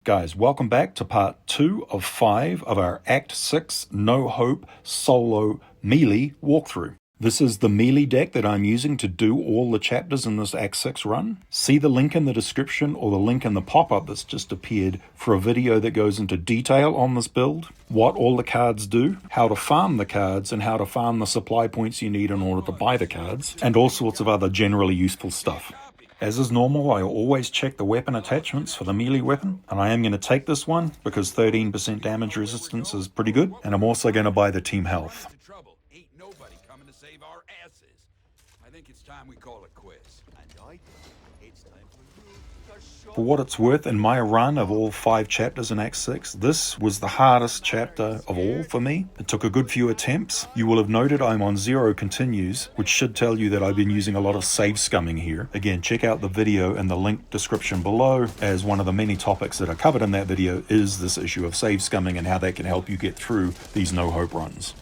Guys, welcome back to part 2 of 5 of our Act 6 No Hope Solo Melee walkthrough. This is the melee deck that I'm using to do all the chapters in this Act 6 run. See the link in the description or the link in the pop-up that's just appeared for a video that goes into detail on this build, what all the cards do, how to farm the cards, and how to farm the supply points you need in order to buy the cards, and all sorts of other generally useful stuff. As is normal, I always check the weapon attachments for the melee weapon, and I am going to take this one because 13% damage resistance is pretty good, and I'm also going to buy the team health. Ain't nobody coming to save our asses. I think it's time we call it quits. And I think it's time for For what it's worth, in my run of all 5 chapters in Act 6, this was the hardest chapter of all for me. It took a good few attempts. You will have noted I'm on 0 continues, which should tell you that I've been using a lot of save scumming here. Again, check out the video in the link description below, as one of the many topics that are covered in that video is this issue of save scumming and how that can help you get through these no-hope runs.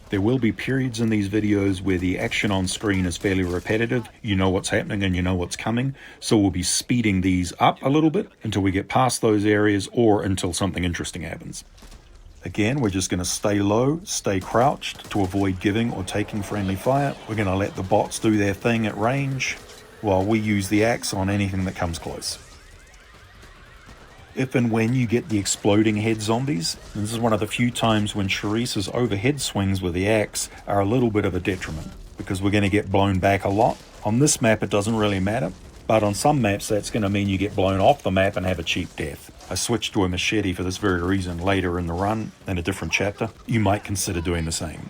There will be periods in these videos where the action on screen is fairly repetitive. You know what's happening and you know what's coming. So we'll be speeding these up a little bit until we get past those areas or until something interesting happens. Again, we're just going to stay low, stay crouched to avoid giving or taking friendly fire. We're going to let the bots do their thing at range while we use the axe on anything that comes close. If and when you get the exploding head zombies, and this is one of the few times when Sharice's overhead swings with the axe are a little bit of a detriment, because we're going to get blown back a lot. On this map it doesn't really matter, but on some maps that's going to mean you get blown off the map and have a cheap death. I switched to a machete for this very reason later in the run, in a different chapter. You might consider doing the same.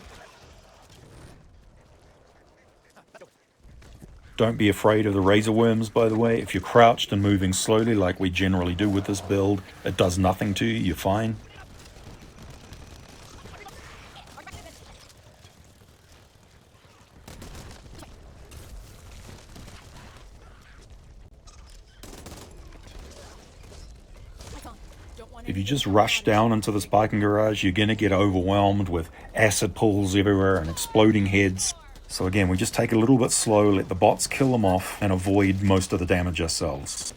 Don't be afraid of the razor worms, by the way. If you're crouched and moving slowly like we generally do with this build, it does nothing to you, you're fine. If you just rush down into this parking garage, you're going to get overwhelmed with acid pools everywhere and exploding heads. So again, we just take it a little bit slow, let the bots kill them off, and avoid most of the damage ourselves.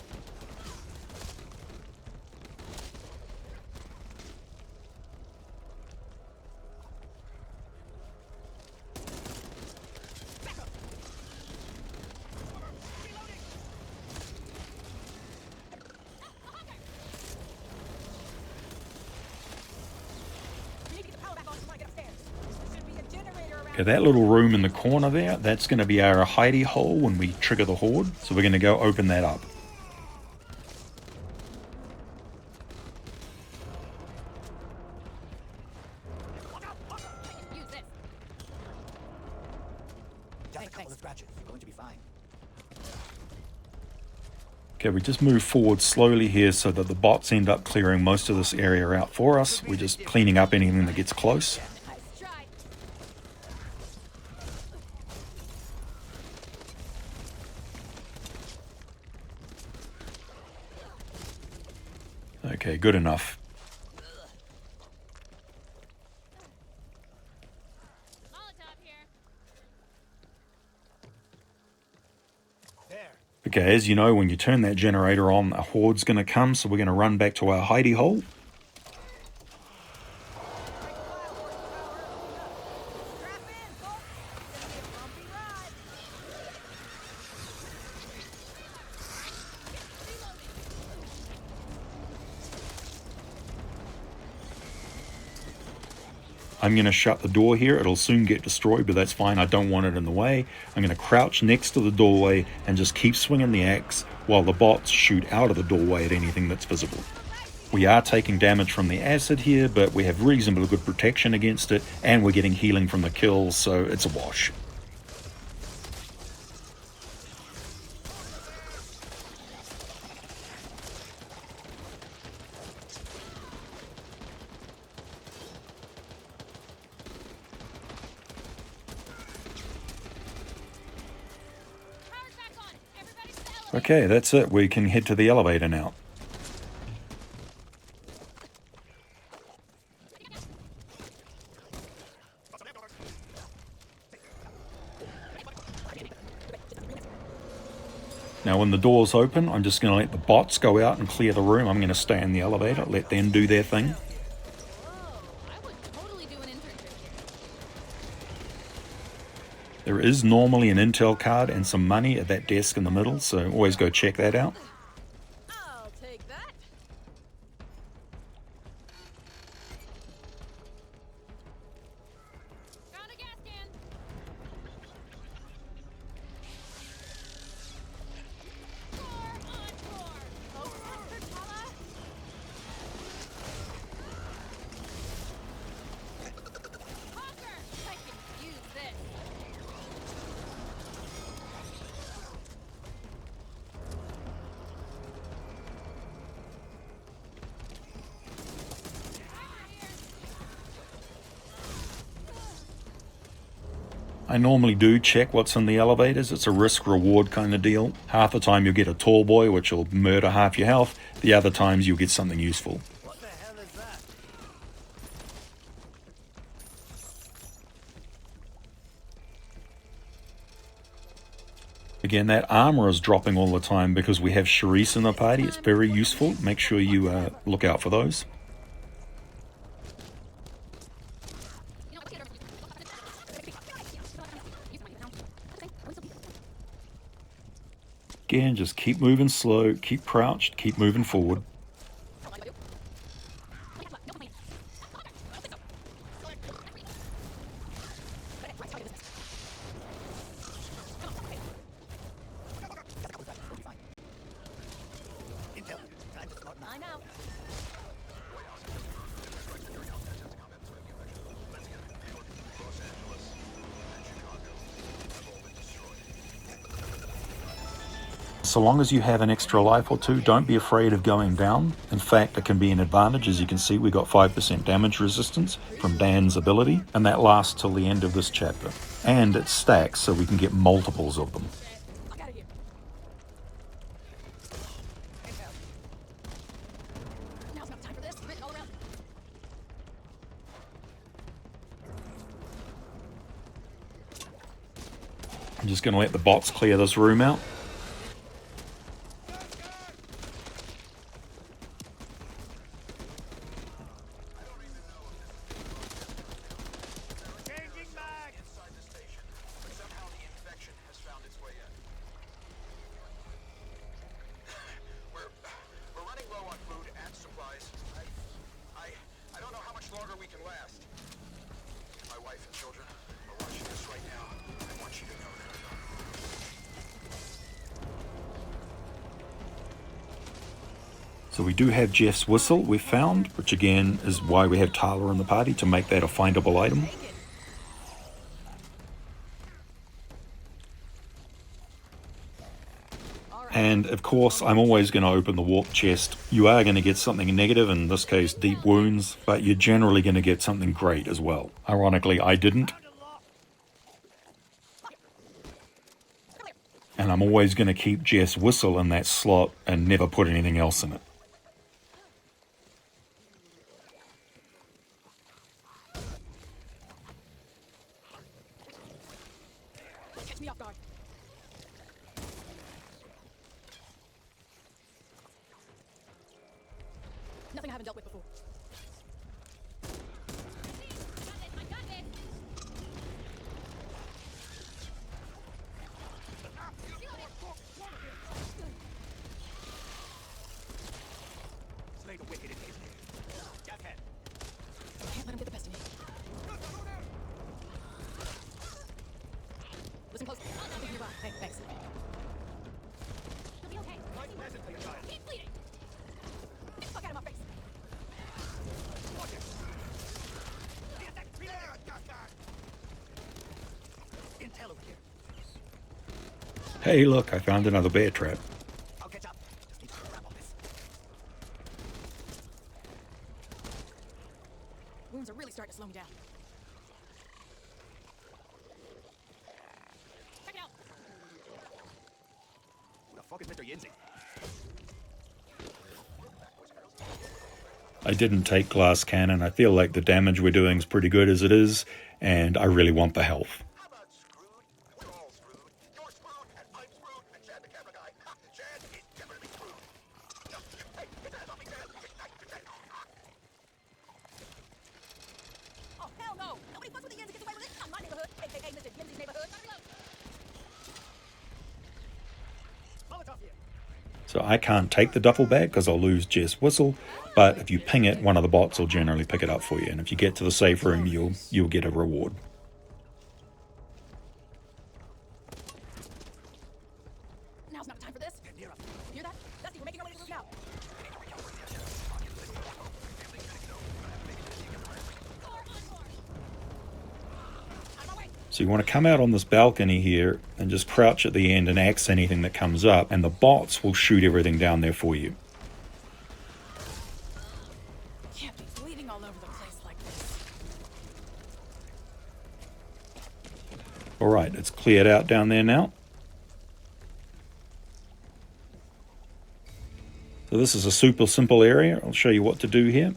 Okay, that little room in the corner there, that's going to be our hidey hole when we trigger the horde. So we're going to go open that up. Okay, we just move forward slowly here so that the bots end up clearing most of this area out for us. We're just cleaning up anything that gets close. Okay, good enough. Okay, as you know, when you turn that generator on, a horde's going to come, so we're going to run back to our hidey hole. I'm going to shut the door here. It'll soon get destroyed, but that's fine. I don't want it in the way. I'm going to crouch next to the doorway and just keep swinging the axe while the bots shoot out of the doorway at anything that's visible. We are taking damage from the acid here, but we have reasonably good protection against it, and we're getting healing from the kills, so it's a wash. Okay, that's it. We can head to the elevator now. Now when the doors open, I'm just going to let the bots go out and clear the room. I'm going to stay in the elevator, let them do their thing. There is normally an Intel card and some money at that desk in the middle, so always go check that out. I'll take that. Found a gas can. Score on board. Oh, Mr. Tala. Hawker, I can use this. I normally do check what's in the elevators. It's a risk-reward kind of deal. Half the time you'll get a tall boy, which will murder half your health. The other times you'll get something useful. What the hell is that? Again, that armor is dropping all the time because we have Charisse in the party. It's very useful. Make sure you look out for those. Again, just keep moving slow, keep crouched, keep moving forward. I'm out. So long as you have an extra life or two, don't be afraid of going down. In fact, it can be an advantage. As you can see, we got 5% damage resistance from Dan's ability, and that lasts till the end of this chapter. And it stacks, so we can get multiples of them. Fuck out of here. Now's not time for this. Grit all around. I'm just going to let the bots clear this room out. Changing mag! Inside the station, but somehow the infection has found its way in. We're running low on food and supplies. I don't know how much longer we can last. My wife and children are watching this right now. I want you to know that. So we do have Jeff's whistle we found, which again is why we have Tala in the party, to make that a findable item. And of course, I'm always going to open the warp chest. You are going to get something negative, in this case deep wounds, but you're generally going to get something great as well. Ironically, I didn't. And I'm always going to keep Jeff's whistle in that slot and never put anything else in it. Catch me off guard. Nothing I haven't dealt with before. I got this. Slay the wicked in his name. Gas head. Can't let him get the best of me. Listen close. I'll give you a ride. Hey, thanks. You'll be okay. Nice message for you guys. Keep bleeding. Get the fuck out of my face. Watch it. Get that clear, gas. Intel over here. Hey, look, I found another bear trap. I'll catch up. Just need to grab on this. Wounds are really starting to slow me down. Check it out. Who the fuck is Mr. Yinzi? I didn't take glass cannon. I feel like the damage we're doing is pretty good as it is, and I really want the health. How about screwed? We're all screwed. You're screwed, and I'm screwed, and Chad the camera guy. So I can't take the duffel bag because I'll lose Jess' whistle, but if you ping it, one of the bots will generally pick it up for you. And if you get to the safe room, you'll get a reward. Now's not the time for this. Hear that? Dusty, we're making our way to the roof now. So you want to come out on this balcony here and just crouch at the end and axe anything that comes up, and the bots will shoot everything down there for you. Can't be bleeding all over the place like this. Alright, it's cleared out down there now. So this is a super simple area. I'll show you what to do here.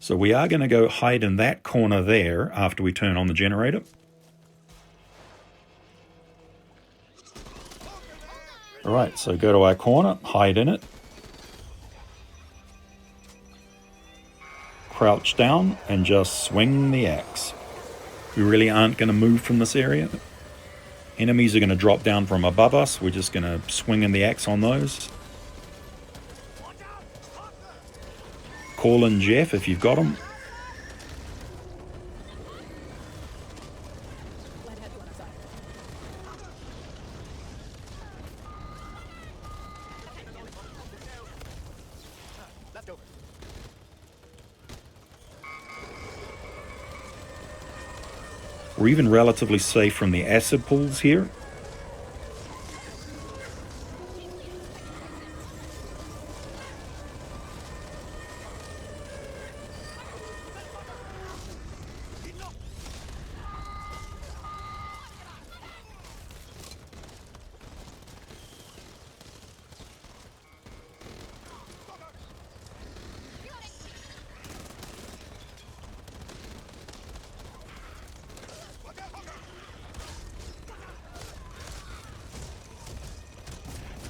So we are going to go hide in that corner there after we turn on the generator. Alright, so go to our corner, hide in it. Crouch down and just swing the axe. We really aren't going to move from this area. Enemies are going to drop down from above us. We're just going to swing in the axe on those. Call in Jeff if you've got him. Left over. We're even relatively safe from the acid pools here.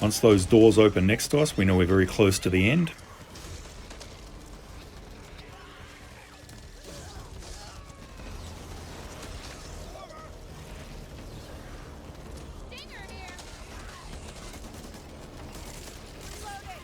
Once those doors open next to us, we know we're very close to the end. Stinger here. Reloading.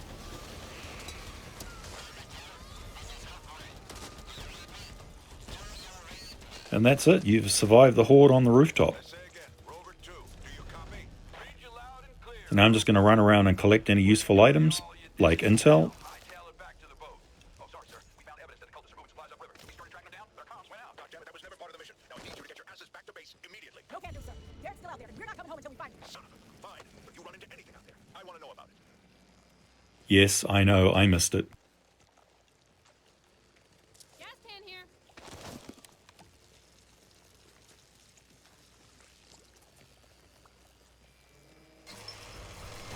And that's it. You've survived the horde on the rooftop. Say again. Rover 2, do you copy? Read you loud and clear. And now I'm just going to run around and collect any useful items, like intel. Hightail it back to the boat. Oh, sorry, sir. We found evidence that the cultists are moving supplies upriver. We started tracking them down. Their comms went out. God damn it, that was never part of the mission. Now I need you to get your asses back to base immediately. No can do, sir. Garrett's still out there, and we're not coming home until we find him. Son of a... Fine. If you run into anything out there, I want to know about it. Yes, I know, I missed it. Gas can here.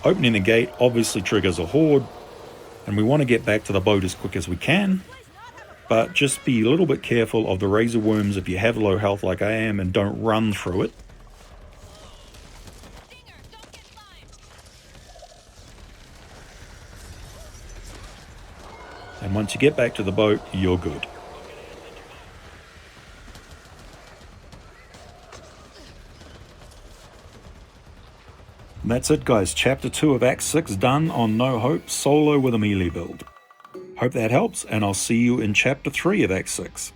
Opening the gate obviously triggers a horde, and we want to get back to the boat as quick as we can. But just be a little bit careful of the razor worms if you have low health like I am, and don't run through it. Stinger, don't get limed. And once you get back to the boat, you're good. And that's it, guys. Chapter 2 of Act 6 done on No Hope, solo with a melee build. Hope that helps, and I'll see you in Chapter 3 of Act 6.